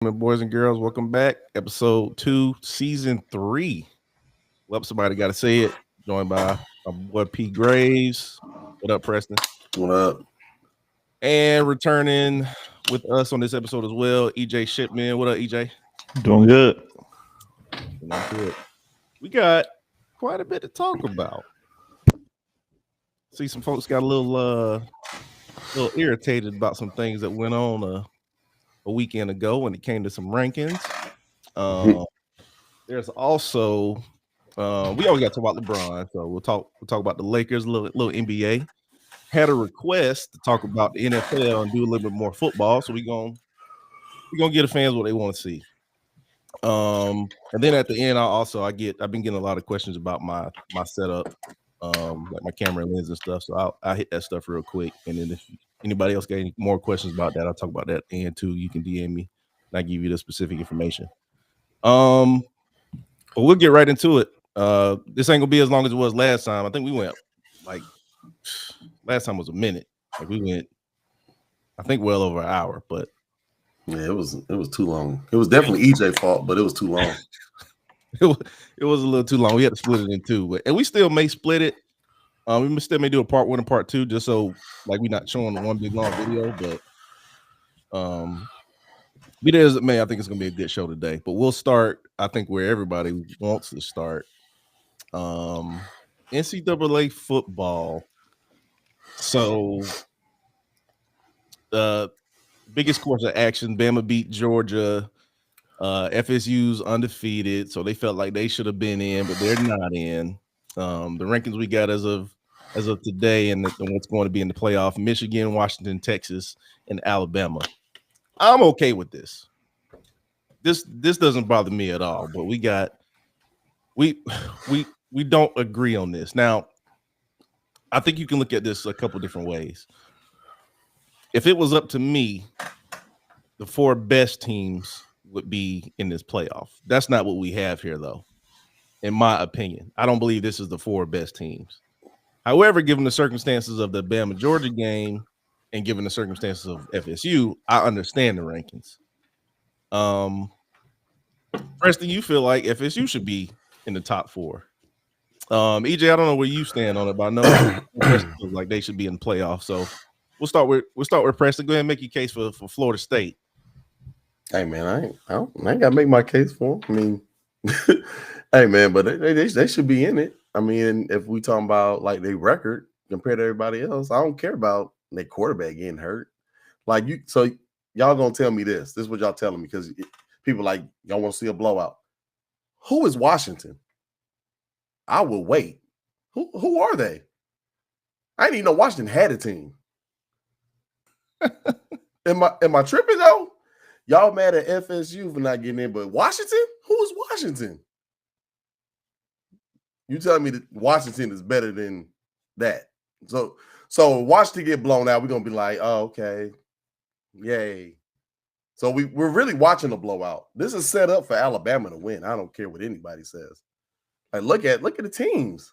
Boys and girls, welcome back. Episode 2, season 3. Well, somebody got to say it. Joined by my boy P. Graves. What up, Preston? What up? And returning with us on this episode as well, EJ Shipman. What up, EJ? Doing good. Doing good. We got quite a bit to talk about. See, some folks got a little irritated about some things that went on a weekend ago when it came to some rankings. There's also we always got to talk about LeBron, so we'll talk about the Lakers, little NBA. Had a request to talk about the NFL and do a little bit more football, so we're gonna get the fans what they want to see. And then at the end, I've been getting a lot of questions about my setup, like my camera lens and stuff. So I'll hit that stuff real quick, and then if anybody else got any more questions about that, I'll talk about that. And too, you can DM me, and I give you the specific information. But we'll get right into it. This ain't gonna be as long as it was last time. I think we went like last time was a minute. Like we went, I think, well over an hour. But yeah, it was too long. It was definitely EJ's fault, but it was too long. it was a little too long. We had to split it in two, and we still may split it. We still may do a part 1 and part 2, just so like we're not showing the one big long video. But be there as it may, I think it's gonna be a good show today. But we'll start, I think, where everybody wants to start. NCAA football. So biggest course of action, Bama beat Georgia. FSU's undefeated, so they felt like they should have been in, but they're not in. The rankings we got as of today and what's going to be in the playoff: Michigan, Washington, Texas, and Alabama. I'm okay with this. This doesn't bother me at all. But we don't agree on this. Now, I think you can look at this a couple different ways. If it was up to me, the 4 best teams would be in this playoff. That's not what we have here, though. In my opinion, I don't believe this is the 4 best teams. However, given the circumstances of the Bama Georgia game and given the circumstances of FSU, I understand the rankings. Preston, you feel like FSU should be in the top 4. EJ, I don't know where you stand on it, but I know Preston feels like they should be in the playoff. So we'll start with Preston. Go ahead and make your case for Florida State. Hey man, I ain't gotta make my case for them. I mean, hey man, but they should be in it. I mean, if we talking about like their record compared to everybody else, I don't care about their quarterback getting hurt. Like so y'all gonna tell me this. This is what y'all telling me because people like y'all want to see a blowout. Who is Washington? I will wait. Who are they? I didn't even know Washington had a team. Am I tripping though? Y'all mad at FSU for not getting in, but Washington? Who is Washington? You telling me that Washington is better than that? So Washington get blown out, we're gonna be like, oh, okay, yay. So we're really watching a blowout. This is set up for Alabama to win. I don't care what anybody says. Like look at the teams.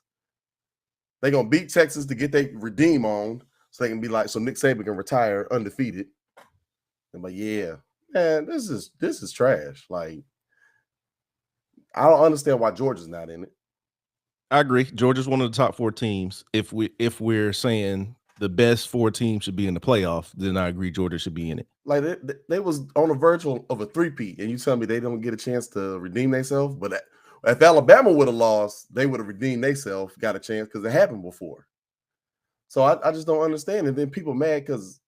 They're gonna beat Texas to get their redeem on, so they can be like, so Nick Saban can retire undefeated. And like, yeah, man, this is trash. Like, I don't understand why Georgia's not in it. I agree. Georgia's one of the top 4 teams. If we're saying the best 4 teams should be in the playoff, then I agree Georgia should be in it. Like they was on the verge of a three-peat, and you tell me they don't get a chance to redeem themselves. But if Alabama would have lost, they would have redeemed themselves, got a chance because it happened before. So I just don't understand. And then people mad because,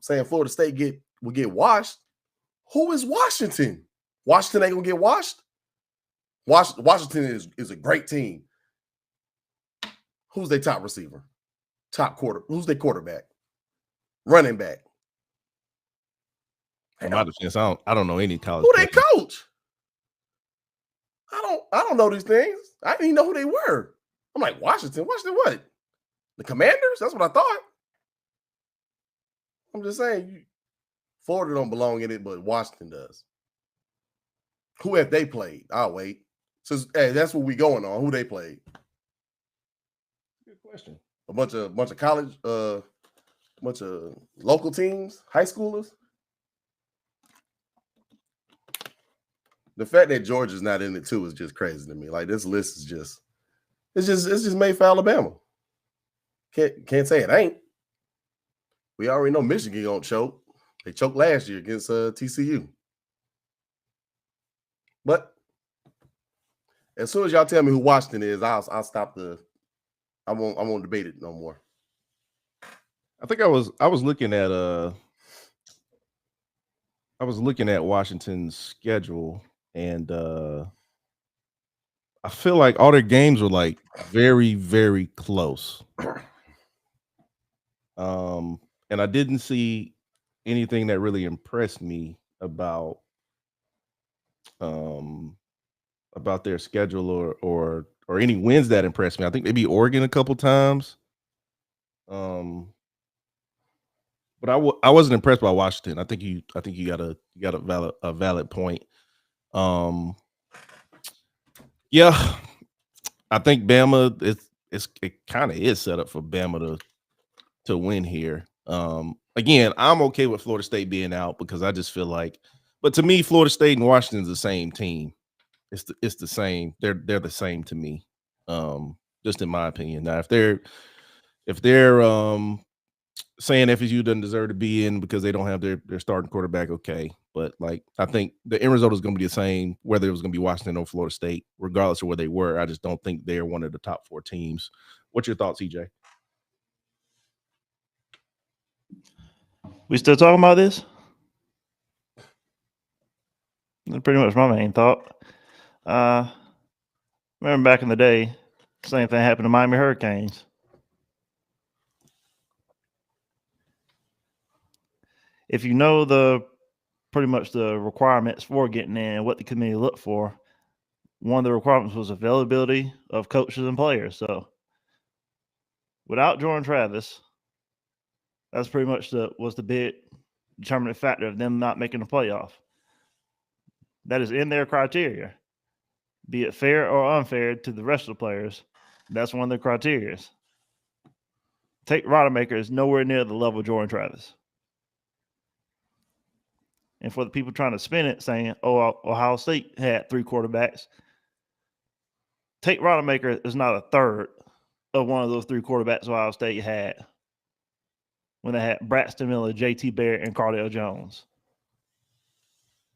saying Florida State will get washed. Who is Washington? Washington ain't gonna get washed. Washington is a great team. Who's their top receiver? Who's their quarterback? Running back? I don't know any college. Who they coach? I don't know these things. I didn't even know who they were. I'm like, Washington what? The Commanders? That's what I thought. I'm just saying, Florida don't belong in it, but Washington does. Who have they played? I'll wait. So hey, that's what we going on. Who they played? Good question. A bunch of college, bunch of local teams, high schoolers. The fact that Georgia's not in it too is just crazy to me. Like this list is it's just made for Alabama. Can't say it ain't. We already know Michigan gonna choke. They choked last year against TCU. But as soon as y'all tell me who Washington is, I'll stop I won't debate it no more. I think I was looking at Washington's schedule, and I feel like all their games were like very, very close. And I didn't see anything that really impressed me about their schedule or any wins that impressed me. I think they beat Oregon a couple times. But I wasn't impressed by Washington. I think you got a valid point. Yeah, I think Bama it kind of is set up for Bama to win here. Again, I'm okay with Florida State being out because I just feel like, but to me, Florida State and Washington's the same team. It's the same. They're the same to me. Just in my opinion. Now, if they're saying FSU doesn't deserve to be in because they don't have their starting quarterback, okay. But like I think the end result is going to be the same whether it was going to be Washington or Florida State, regardless of where they were. I just don't think they're one of the top 4 teams. What's your thoughts, EJ? We still talking about this? That's pretty much my main thought. Remember back in the day, same thing happened to Miami Hurricanes. If you know pretty much the requirements for getting in, what the committee looked for, one of the requirements was availability of coaches and players. So without Jordan Travis, that's pretty much was the big determining factor of them not making the playoff. That is in their criteria. Be it fair or unfair to the rest of the players, that's one of the criteria. Tate Rodemaker is nowhere near the level of Jordan Travis. And for the people trying to spin it, saying, oh, Ohio State had 3 quarterbacks, Tate Rodemaker is not a third of one of those 3 quarterbacks Ohio State had when they had Braxton Miller, J.T. Barrett, and Cardale Jones.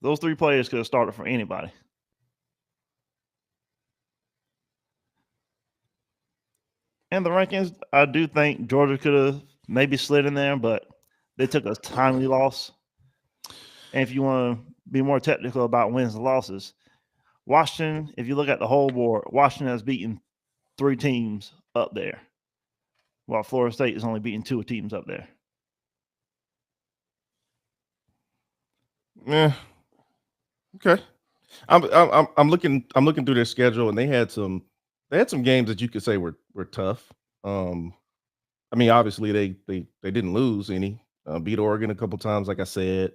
Those 3 players could have started for anybody. And the rankings, I do think Georgia could have maybe slid in there, but they took a timely loss. And if you want to be more technical about wins and losses, Washington, if you look at the whole board, Washington has beaten 3 teams up there, while Florida State has only beaten 2 teams up there. Yeah. Okay. I'm looking through their schedule, and they had some games that you could say were tough. I mean, obviously they didn't lose any. Beat Oregon a couple times, like I said.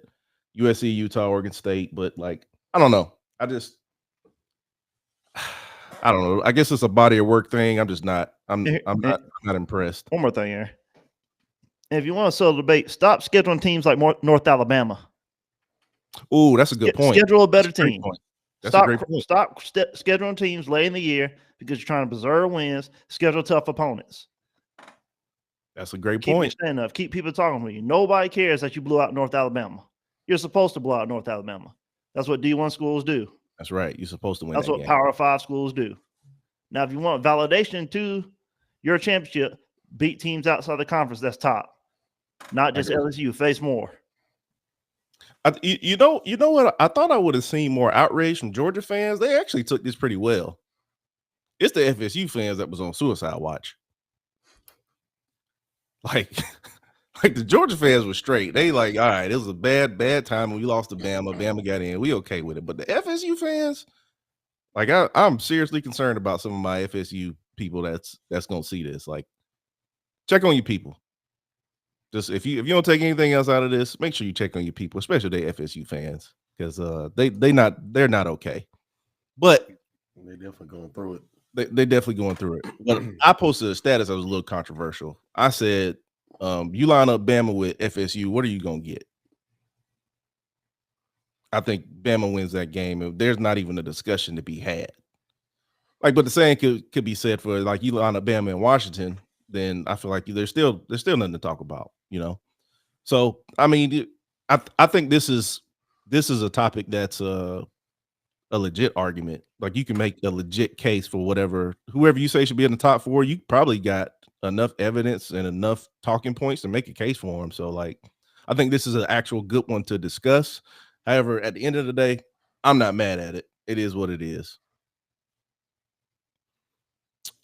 USC, Utah, Oregon State, but like I don't know. I don't know. I guess it's a body of work thing. I'm just not. I'm not impressed. One more thing here. If you want to settle the debate, stop scheduling teams like North Alabama. Oh, that's a good point. Schedule a better team. That's a great point. Stop scheduling teams late in the year because you're trying to preserve wins. Schedule tough opponents. That's a great point. Keep enough. Keep people talking with you. Nobody cares that you blew out North Alabama. You're supposed to blow out North Alabama. That's what D1 schools do. That's right. You're supposed to win. That's what game. Power 5 schools do. Now, if you want validation to your championship, beat teams outside the conference that's top. Not just LSU. Face more. You know what? I thought I would have seen more outrage from Georgia fans. They actually took this pretty well. It's the FSU fans that was on suicide watch. Like the Georgia fans were straight. They like, all right, it was a bad time when we lost to Bama. Bama got in. We okay with it. But the FSU fans, like I'm seriously concerned about some of my FSU people that's gonna see this. Like, check on your people. Just if you don't take anything else out of this, make sure you check on your people, especially the FSU fans, because they're not okay. But they're definitely going through it. They definitely going through it. But I posted a status that was a little controversial. I said, you line up Bama with FSU, what are you gonna get? I think Bama wins that game. There's not even a discussion to be had. Like, but the same could be said for like you line up Bama and Washington. Then I feel like there's still nothing to talk about. So I mean, I think this is a topic that's a legit argument. Like you can make a legit case for whoever you say should be in the top 4. You probably got enough evidence and enough talking points to make a case for them. So like, I think this is an actual good one to discuss. However, at the end of the day, I'm not mad at it. It is what it is.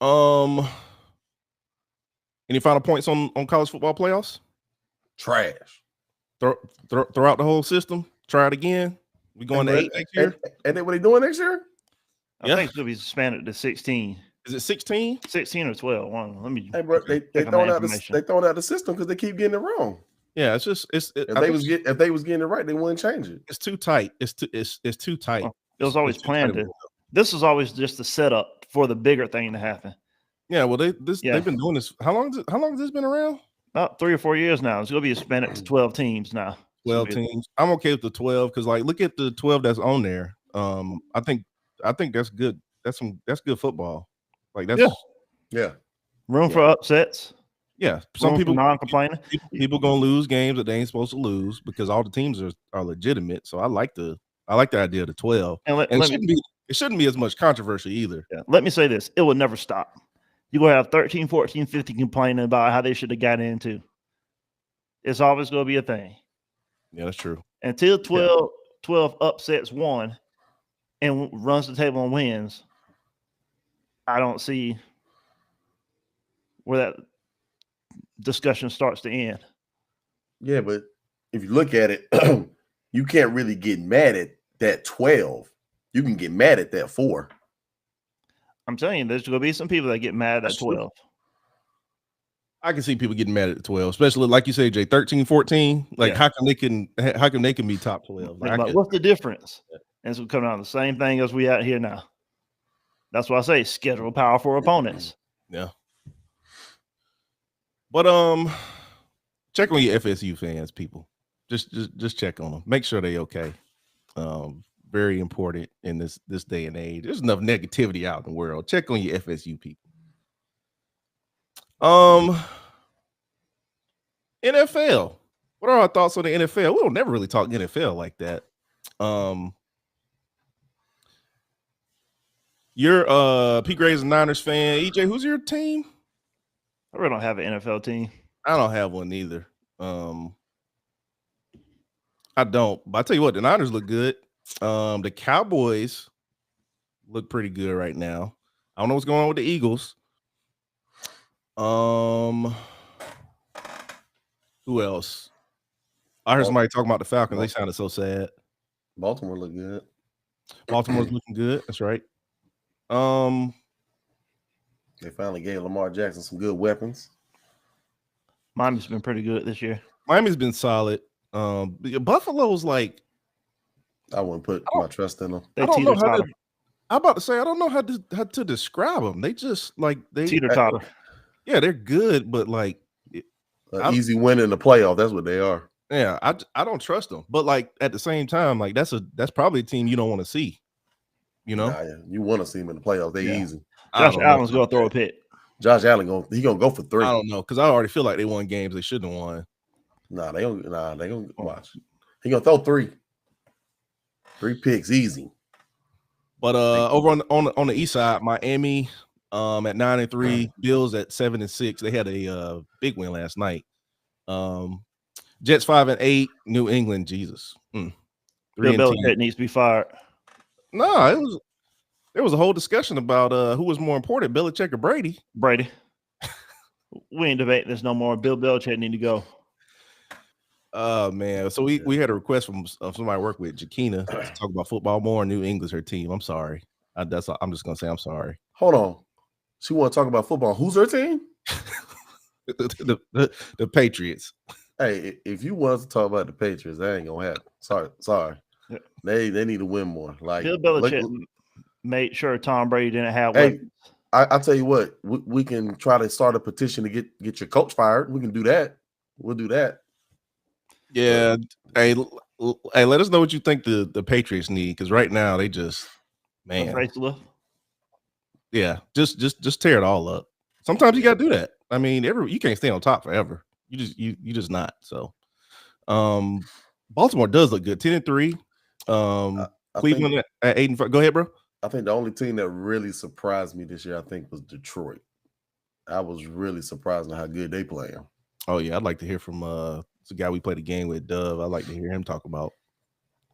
Any final points on college football playoffs? Trash. Throw out the whole system. Try it again. We going to 8 next year. And then what they doing next year? I think it'll be suspended to 16. Is it 16? 16 or 12. Let me. Hey, bro, they throwing out the system because they keep getting it wrong. Yeah, it's just if they was getting it right, they wouldn't change it. It's too tight. It's too tight. Well, it was always planned to. This was always just a setup for the bigger thing to happen. Yeah, well, they've been doing this. How long has this been around? About 3 or 4 years now. It's going to be suspended to 12 teams now. 12 teams. I'm okay with the 12 because, like, look at the 12 that's on there. I think that's good. That's good football. Like that's room for upsets. Yeah, some people non-complaining. People gonna lose games that they ain't supposed to lose because all the teams are legitimate. So I like the idea of the 12. And it shouldn't be as much controversy either. Yeah. Let me say this: it will never stop. You're gonna have 13, 14, 15 complaining about how they should have gotten into. It's always gonna be a thing. Yeah, that's true. Until 12 upsets one and runs the table and wins, I don't see where that discussion starts to end. Yeah, but if you look at it, you can't really get mad at that 12. You can get mad at that 4. I'm telling you, there's going to be some people that get mad at 12. I can see people getting mad at the 12, especially like you say, Jay, 13, 14. Like, how come they can be top 12? Like, what's the difference? And it's coming out the same thing as we out here now. That's why I say schedule power for opponents. Yeah. But check on your FSU fans, people. Just check on them. Make sure they okay. Very important in this day and age. There's enough negativity out in the world. Check on your FSU people. NFL. What are our thoughts on the NFL? We don't never really talk NFL like that. You're Pete Gray's a Niners fan. EJ, who's your team? I really don't have an NFL team. I don't have one either. I don't. But I tell you what, the Niners look good. The Cowboys look pretty good right now. I don't know what's going on with the Eagles. Who else? I heard somebody talking about the Falcons. They sounded so sad. Baltimore look good. Baltimore's looking good. That's right. They finally gave Lamar Jackson some good weapons. Miami's been pretty good this year. Miami's been solid. Buffalo's like, I wouldn't put my trust in them. They teeter-totter. I'm about to say I don't know how to describe them. They just like they teeter-totter. Yeah, they're good, but like easy win in the playoff. That's what they are. Yeah, I don't trust them. But like at the same time, like that's probably a team you don't want to see. You know, you want to see them in the playoffs. They easy. Josh Allen's gonna throw a pick. Josh Allen gonna go for 3. I don't know because I already feel like they won games they shouldn't have won. They gonna watch. He gonna throw 3 picks easy. But over on the east side, Miami at 9-3, Bills at 7-6. They had a big win last night. Jets 5-8, New England. Jesus, Bill Belichick needs to be fired. No, there was a whole discussion about who was more important, Belichick or Brady. Brady. We ain't debating this no more. Bill Belichick need to go. Oh man! So we had a request from somebody I work with, Jakina, to talk about football more. New England's her team. I'm sorry. I'm just gonna say I'm sorry. Hold on. She want to talk about football. Who's her team? the Patriots. Hey, if you want to talk about the Patriots, that ain't gonna happen. Sorry. Yeah. They need to win more. Like Bill Belichick made sure Tom Brady didn't have. Hey, I tell you what, we can try to start a petition to get your coach fired. We can do that. We'll do that. Yeah. Hey, Hey, let us know what you think the Patriots need, because right now they just A man, facelift. yeah, just tear it all up. Sometimes you got to do that. I mean, you can't stay on top forever. You just not. So, Baltimore does look good. 10-3. Cleveland at 8-5. Go ahead, bro. I think the only team that really surprised me this year, I think, was Detroit. I was really surprised at how good they playing. Oh yeah, I'd like to hear from the guy we played a game with, Dove. I'd like to hear him talk about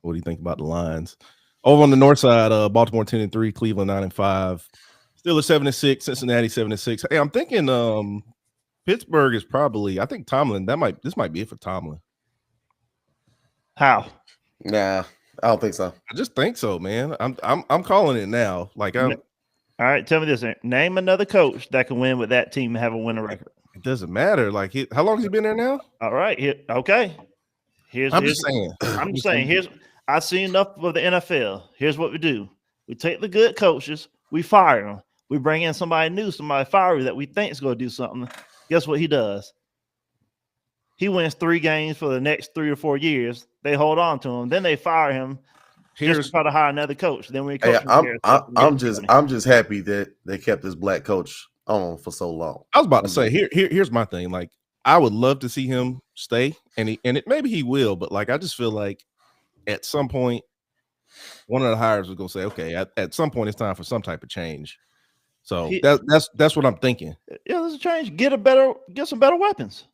what do you think about the Lions. Over on the north side, Baltimore 10-3, Cleveland 9-5, Steelers 7-6, Cincinnati 7-6. Hey, I'm thinking Pittsburgh is probably. I think Tomlin. This might be it for Tomlin. How? Nah, I don't think so. I just think so, man. I'm calling it now. Like All right, tell me this: name another coach that can win with that team and have a winning record. It doesn't matter. Like, how long has he been there now? All right, okay. I'm just saying. I've seen enough of the NFL. Here's what we do: we take the good coaches, we fire them, we bring in somebody new, somebody fiery that we think is going to do something. Guess what he does? He wins 3 games for the next 3 or 4 years. They hold on to him, then they fire him. Just to try to hire another coach. Then when I'm just happy that they kept this black coach on for so long. I was about to say here's my thing. Like, I would love to see him stay, and maybe he will, but like I just feel like at some point one of the hires was gonna say, okay, at some point it's time for some type of change. So that's what I'm thinking. Yeah, there's a change. Get some better weapons.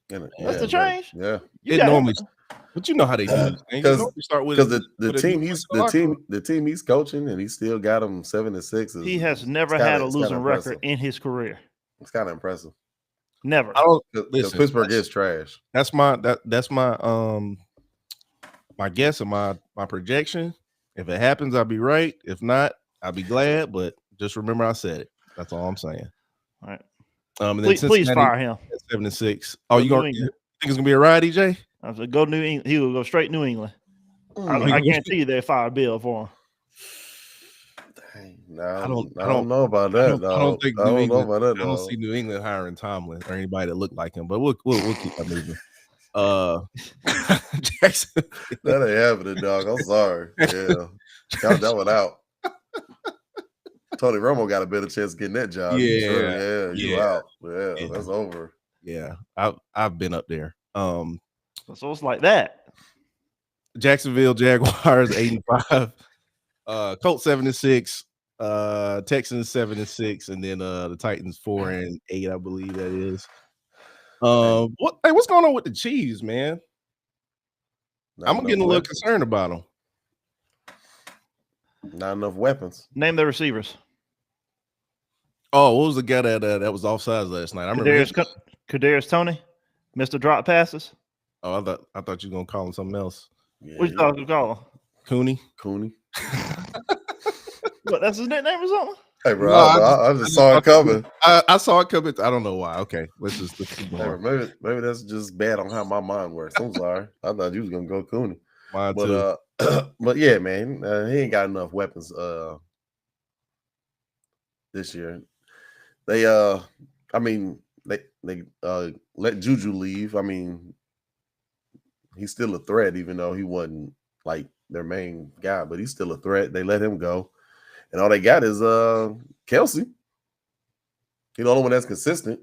That's the change. Yeah, it normally. But you know how they do because the team he's coaching and he still got them 7-6. He has never had a losing record in his career. It's kind of impressive. Never. I don't listen. Pittsburgh is trash. That's my my guess and my projection. If it happens, I'll be right. If not, I'll be glad. But just remember, I said it. That's all I'm saying. All right. And please fire him. 7-6. Oh, you think it's gonna be a ride, EJ? I said, go New England. He will go straight New England. I guarantee you they fire Bill for him. No, I don't know about that. I don't think New England. I don't see New England hiring Tomlin or anybody that look like him. But we'll keep that moving. Jackson, that ain't happening, dog. I'm sorry. Yeah, count that one out. Tony Romo got a better chance of getting that job. Yeah, you out. Yeah, that's over. Yeah, I've been up there. So it's like that. Jacksonville Jaguars 8-5, Colts 7-6, Texans 7-6, and then the Titans 4-8, I believe that is. What's going on with the Chiefs, man? I'm getting a little concerned about them. Not enough weapons. Name the receivers. Oh, what was the guy that was offsides last night? I remember Kadarius Toney, Mr. Drop Passes. Oh, I thought you were gonna call him something else. Yeah, what you thought you call him? Cooney. What? That's his nickname or something? Hey, bro, I just saw it coming. I saw it coming. I don't know why. Okay, let's keep going. Hey, maybe that's just bad on how my mind works. I'm sorry. I thought you was gonna go Cooney. Mine too. But yeah, man, he ain't got enough weapons this year. They let Juju leave. I mean, he's still a threat, even though he wasn't like their main guy, but he's still a threat. They let him go. And all they got is Kelsey. He's the only one that's consistent.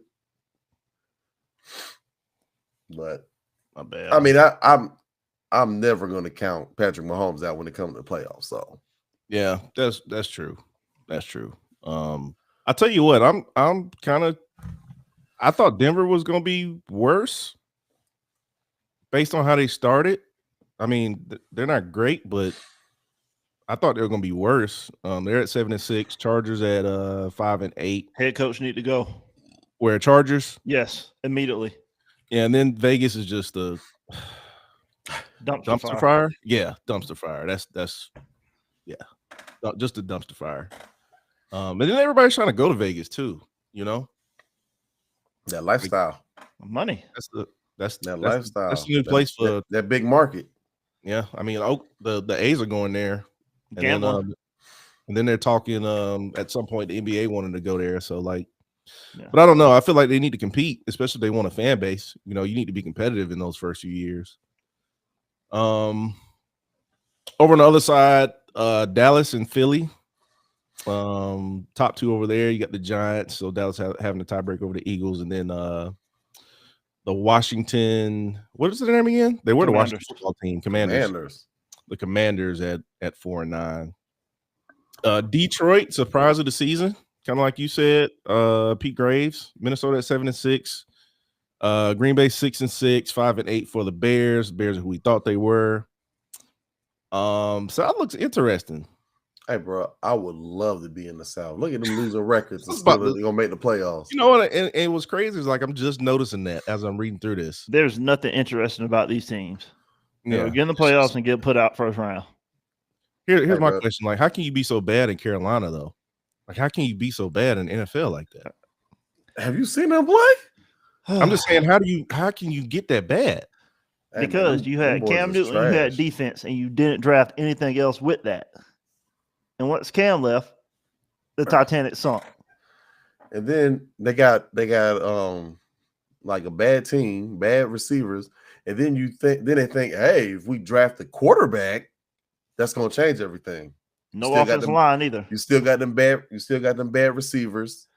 But my bad. I mean, I'm never going to count Patrick Mahomes out when it comes to the playoffs. So yeah, that's true. That's true. I tell you what, I'm kind of. I thought Denver was going to be worse based on how they started. I mean, they're not great, but I thought they were going to be worse. They're at 7-6. Chargers at 5-8. Head coach need to go. Where Chargers? Yes, immediately. Yeah, and then Vegas is just a dumpster fire. Yeah, dumpster fire. That's just a dumpster fire. And then everybody's trying to go to Vegas too. You know, that lifestyle, money. That's lifestyle. That's a new place for that big market. Yeah, I mean, the A's are going there, and then they're talking. At some point, the NBA wanted to go there. So like, but I don't know. I feel like they need to compete, especially if they want a fan base. You know, you need to be competitive in those first few years. Over on the other side, Dallas and Philly. Top two over there. You got the Giants, so Dallas having the tiebreak over the Eagles, and then the Washington. What is their name again? They were the Washington football team. Commanders. The Commanders at 4-9. Detroit, surprise of the season, kind of like you said. Pete Graves, Minnesota at 7-6. Green Bay 6-6, 5-8 for the Bears. Bears are who we thought they were. So that looks interesting. Hey, bro, I would love to be in the South. Look at them losing records and still they're gonna make the playoffs. You know what? And what's crazy is like I'm just noticing that as I'm reading through this. There's nothing interesting about these teams. They'll get in the playoffs and get put out first round. Here's my question: like, how can you be so bad in Carolina though? Like, how can you be so bad in NFL like that? Have you seen them play? I'm just saying, how can you get that bad? Because hey, man, you had Cam Newton, you had defense, and you didn't draft anything else with that. And once Cam left, the Titanic sunk. And then they got like a bad team, bad receivers, and then they think, hey, if we draft a quarterback, that's gonna change everything. No offensive line either. You still got them bad receivers.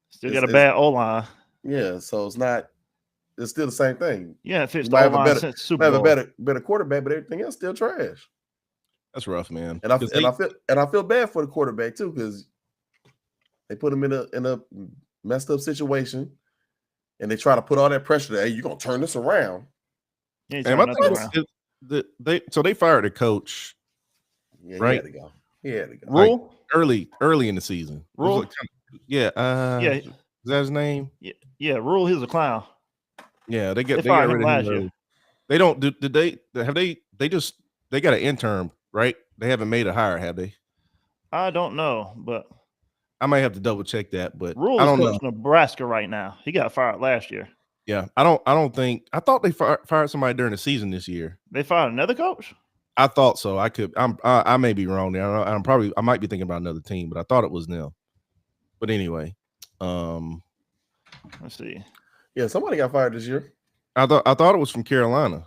Still got a bad O-line. Yeah, so it's still the same thing. Yeah, it fits the O-line since Super Bowl. Have a better quarterback, but everything else still trash. That's rough, man. And I feel bad for the quarterback too, because they put him in a messed up situation, and they try to put all that pressure. Hey, you're gonna turn this around. Yeah, so they fired a coach. Yeah, right? He had to go. Rule like early in the season. Rule. Yeah. Is that his name? Yeah. Rule. He was a clown. Yeah, they got rid of him last year. They don't. Did they? Have they? They got an intern, right? They haven't made a hire, have they? I don't know, but I might have to double check that. But Rule is coaching Nebraska right now. He got fired last year. Yeah, I don't think. I thought they fired somebody during the season this year. They fired another coach. I thought so. I may be wrong there. I might be thinking about another team, but I thought it was them. But anyway, let's see. Yeah, somebody got fired this year. I thought it was from Carolina.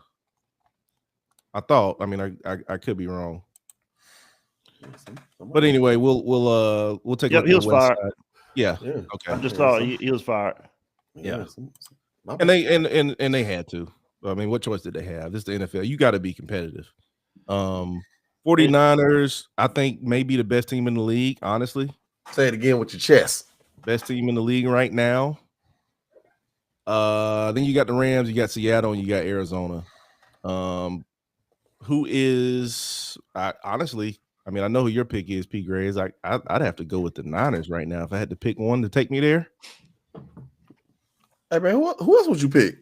I thought. I mean, I could be wrong. But anyway, we'll take. Yep, he was fired. Yeah. Okay. I just thought he was fired. Yeah. And they had to. I mean, what choice did they have? This is the NFL. You got to be competitive. 49ers, I think, may be the best team in the league, honestly. Say it again with your chest. Best team in the league right now. Then you got the Rams, you got Seattle, and you got Arizona. Who is honestly, I mean, I know who your pick is, P. Graves. I'd have to go with the Niners right now if I had to pick one to take me there. Hey man, who else would you pick?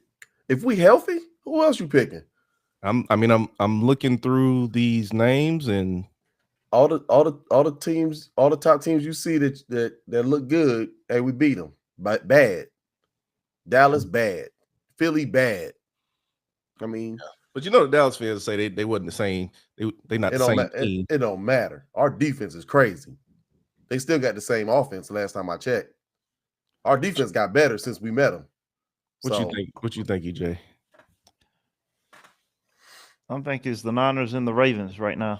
If we healthy, who else you picking? I'm looking through these names and all the teams, all the top teams you see that look good. Hey, we beat them, but bad. Dallas bad, Philly bad. I mean, but you know the Dallas fans say they wasn't the same. They not the same team. It don't matter. Our defense is crazy. They still got the same offense. Last time I checked, our defense got better since we met them. What you think? What you think, EJ? I think it's the Niners and the Ravens right now.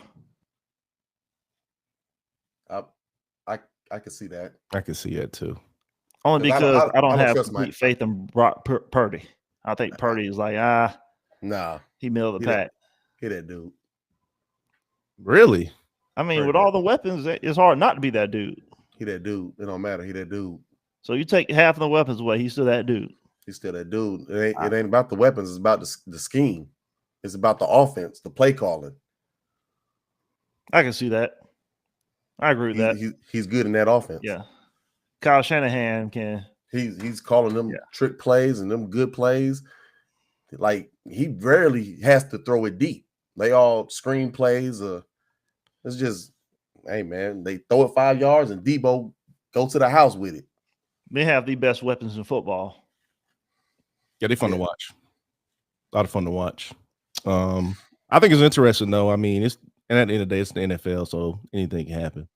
I can see that. I can see that too. Only because I don't have complete faith in Brock Purdy. I think Purdy is like, nah, he middle of the pack. Hit that dude. Really? I mean, with all the weapons, it's hard not to be that dude. He that dude. It don't matter. He that dude. So you take half of the weapons away, he's still that dude. He's still that dude. It ain't about the weapons. It's about the scheme. It's about the offense, the play calling. I can see that. I agree with that. He's good in that offense. Yeah. Kyle Shanahan can. He's calling them trick plays and them good plays. Like, he rarely has to throw it deep. They all screen plays. It's just, hey, man, they throw it 5 yards and Debo go to the house with it. They have the best weapons in football. Yeah, they're fun to watch. A lot of fun to watch. I think it's interesting, though. I mean, and at the end of the day, it's the NFL, so anything can happen.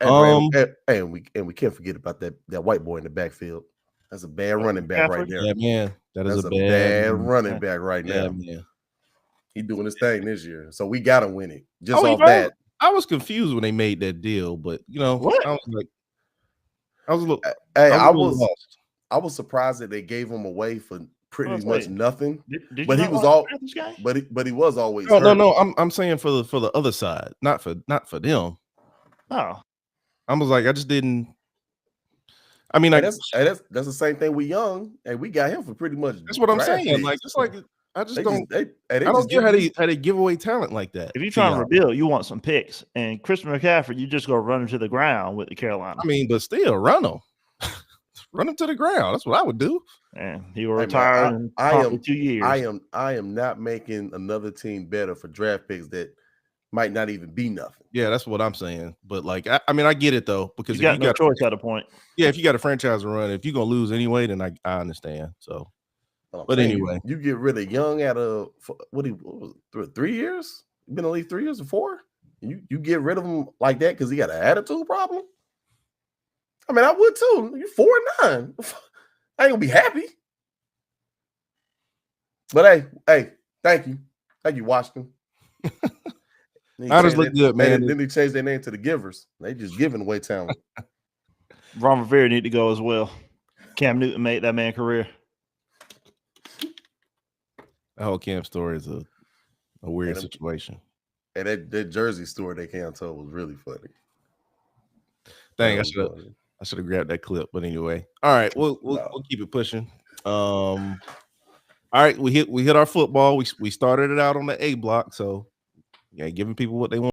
And we can't forget about that white boy in the backfield. That's a bad running back right there. Yeah, man. That is a bad running back right now. Man. He doing his thing this year, so we gotta win it just Oh, off that. I was confused when they made that deal, but What? I was like, I was a little, Hey, I was a little lost. I was surprised that they gave him away for pretty much nothing. Did But you he not was watch all, the Panthers game? but he was always No, hurt. no. I'm saying for the other side, not for them. Oh, I was like, I just didn't. I mean, And that's the same thing with Young, and we got him for pretty much. That's what I'm draft saying. Like, picks. it's like I just They don't. I I don't just get give how they give away talent like that. if you're to trying to y'all. rebuild, you want some picks. And Christian McCaffrey, you just go run him to the ground with the Carolina. I mean, but still, run them, run them to the ground. That's what I would do. And he will Hey, retire man, in probably 2 years. I am not making another team better for draft picks that might not even be nothing. Yeah, that's what I'm saying. But like, I mean, I get it though, because you got no choice at a point. Yeah, if you got a franchise to run, if you're gonna lose anyway, then I understand. So, but anyway, you get rid of Young at what was it, 3 years? Been in the league 3 years or 4? You get rid of him like that because he got an attitude problem? I mean, I would too. You're 4-9. I ain't gonna be happy. But hey, thank you, Washington. I just look good, man. Then they changed their name to the Givers. They just giving away talent. Ron Rivera need to go as well. Cam Newton made that man career. The whole Cam story is a weird situation. And that Jersey story they Cam told was really funny. Dang, I should have grabbed that clip. But anyway, all right, we'll keep it pushing. All right, we hit our football. We started it out on the A block, so yeah, giving people what they want.